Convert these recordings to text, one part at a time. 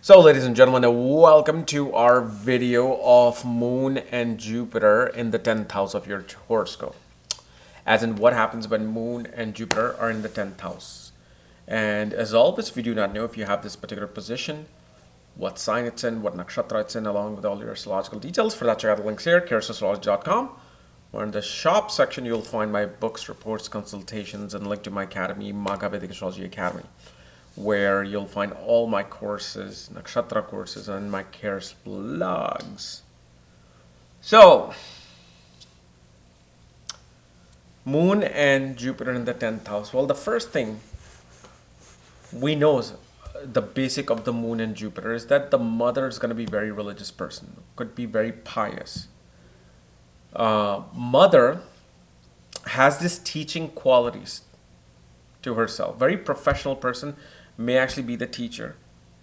So, ladies and gentlemen, welcome to our video of Moon and Jupiter in the 10th house of your horoscope. As in, what happens when Moon and Jupiter are in the 10th house. And as always, we do not know if you have this particular position, what sign it's in, what nakshatra it's in, along with all your astrological details. For that, check out the links here, KRSchannel.com. Or in the shop section, you'll find my books, reports, consultations, and link to my academy, Vedic Astrology Academy, where you'll find all my courses, nakshatra courses, and my cares blogs. So, Moon and Jupiter in the 10th house. Well, the first thing we know is the basic of the Moon and Jupiter is that the mother is going to be a very religious person, could be very pious. Mother has this teaching qualities to herself. Very professional person, may actually be the teacher.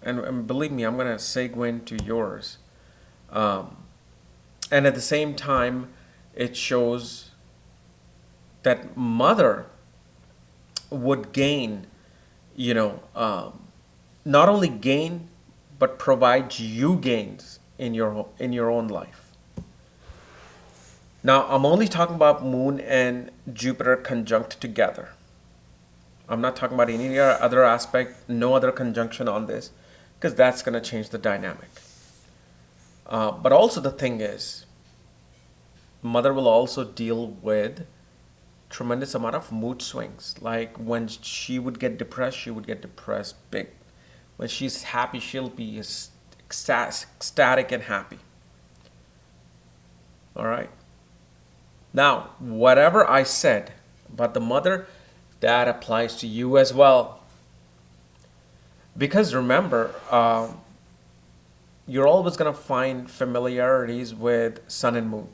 And believe me, I'm going to segue into yours. And at the same time, it shows that mother would gain, not only gain, but provide you gains in your own life. Now, I'm only talking about Moon and Jupiter conjunct together. I'm not talking about any other aspect, no other conjunction on this, because that's going to change the dynamic. But also the thing is, mother will also deal with tremendous amount of mood swings. Like when she would get depressed big. When she's happy, she'll be ecstatic and happy. All right. Now, whatever I said about the mother, that applies to you as well. Because remember, you're always going to find familiarities with Sun and Moon.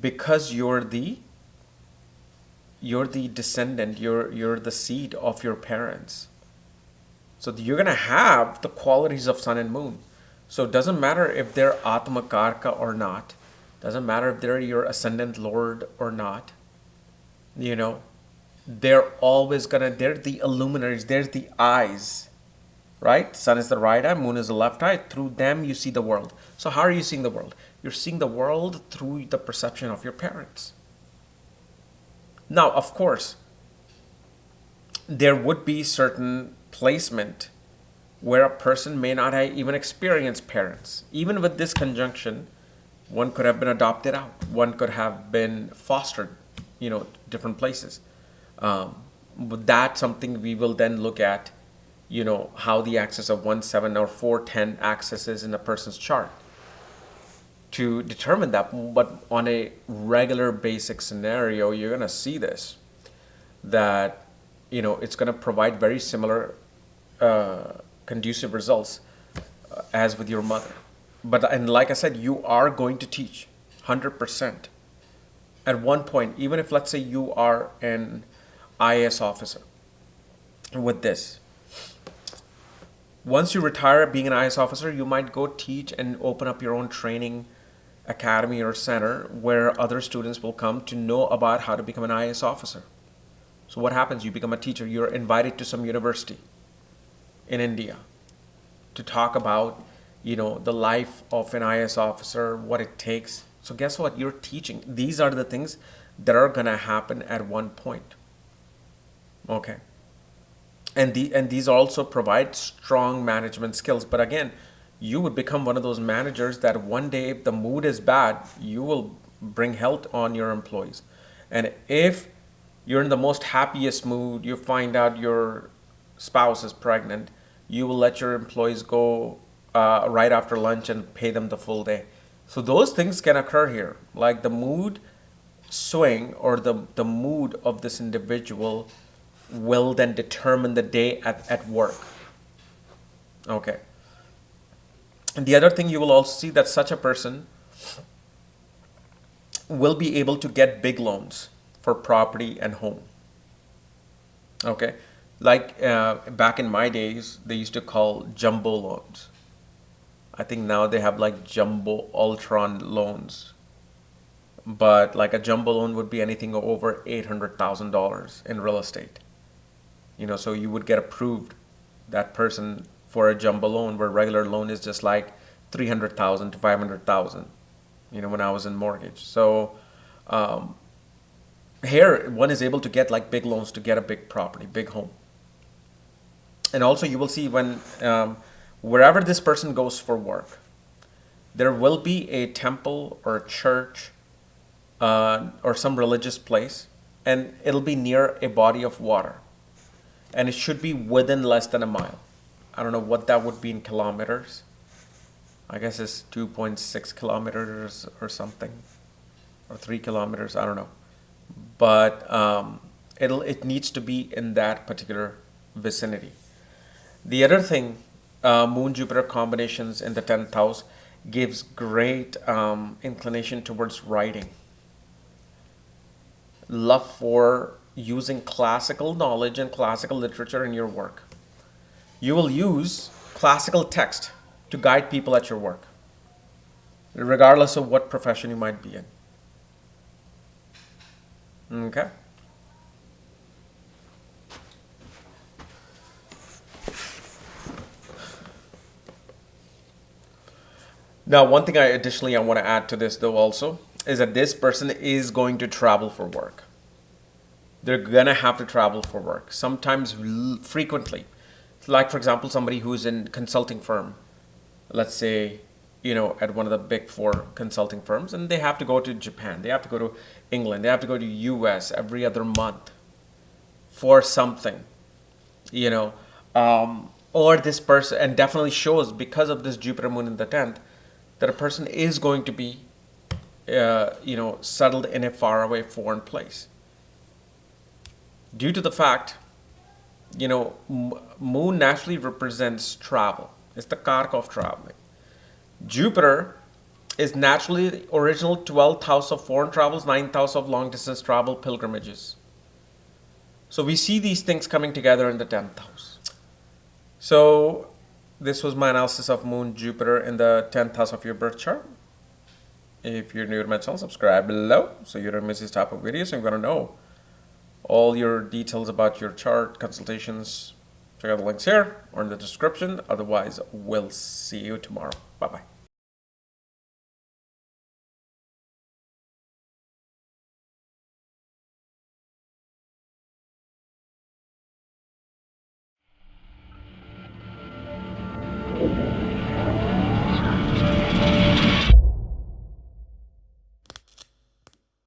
Because you're the descendant, you're the seed of your parents. So you're going to have the qualities of Sun and Moon. So it doesn't matter if they're Atma Karka or not. Doesn't matter if they're your ascendant lord or not. They're always they're the illuminaries, they're the eyes, right? Sun is the right eye, Moon is the left eye. Through them, you see the world. So how are you seeing the world? You're seeing the world through the perception of your parents. Now, of course, there would be certain placement where a person may not have even experienced parents. Even with this conjunction, one could have been adopted out. One could have been fostered, different places. But that's something we will then look at, how the axis of 1, 7, or 4, 10 axis is in a person's chart to determine that. But on a regular basic scenario, you're going to see this, that, it's going to provide very similar conducive results as with your mother. And like I said, you are going to teach 100%. At one point, even if let's say you are an IAS officer with this. Once you retire being an IAS officer, you might go teach and open up your own training academy or center where other students will come to know about how to become an IAS officer. So what happens? You become a teacher. You're invited to some university in India to talk about the life of an IAS officer, what it takes. So guess what? You're teaching. These are the things that are going to happen at one point. Okay. And these also provide strong management skills. But again, you would become one of those managers that one day, if the mood is bad, you will bring health on your employees. And if you're in the most happiest mood, you find out your spouse is pregnant, you will let your employees go right after lunch and pay them the full day. So those things can occur here, like the mood swing or the mood of this individual will then determine the day at work. Okay. And the other thing you will also see that such a person will be able to get big loans for property and home. Okay. Like back in my days, they used to call jumbo loans. I think now they have like jumbo ultron loans. But like a jumbo loan would be anything over $800,000 in real estate. So you would get approved. That person for a jumbo loan, where regular loan is just like 300,000 to 500,000, when I was in mortgage. So here one is able to get like big loans to get a big property, big home. And also you will see when wherever this person goes for work, there will be a temple or a church or some religious place, and it'll be near a body of water, and it should be within less than a mile. I don't know what that would be in kilometers. I guess it's 2.6 kilometers or something, or 3 kilometers. I don't know, but it needs to be in that particular vicinity. The other thing, Moon Jupiter combinations in the 10th house gives great inclination towards writing. Love for using classical knowledge and classical literature in your work. You will use classical text to guide people at your work, regardless of what profession you might be in. Okay. Now, one thing I want to add to this though also is that this person is going to travel for work. They're gonna have to travel for work, sometimes frequently. Like for example, somebody who's in consulting firm, let's say, at one of the big 4 consulting firms, and they have to go to Japan, they have to go to England, they have to go to US every other month for something, or this person, and definitely shows because of this Jupiter moon in the 10th, that a person is going to be, settled in a faraway foreign place. Due to the fact, moon naturally represents travel. It's the karka of traveling. Jupiter is naturally the original 12th house of foreign travels, 9th house of long distance travel, pilgrimages. So we see these things coming together in the 10th house. So this was my analysis of Moon Jupiter in the 10th house of your birth chart. If you're new to my channel, subscribe below so you don't miss this type of videos. I'm going to know all your details about your chart, consultations. Check out the links here or in the description. Otherwise, we'll see you tomorrow. Bye-bye.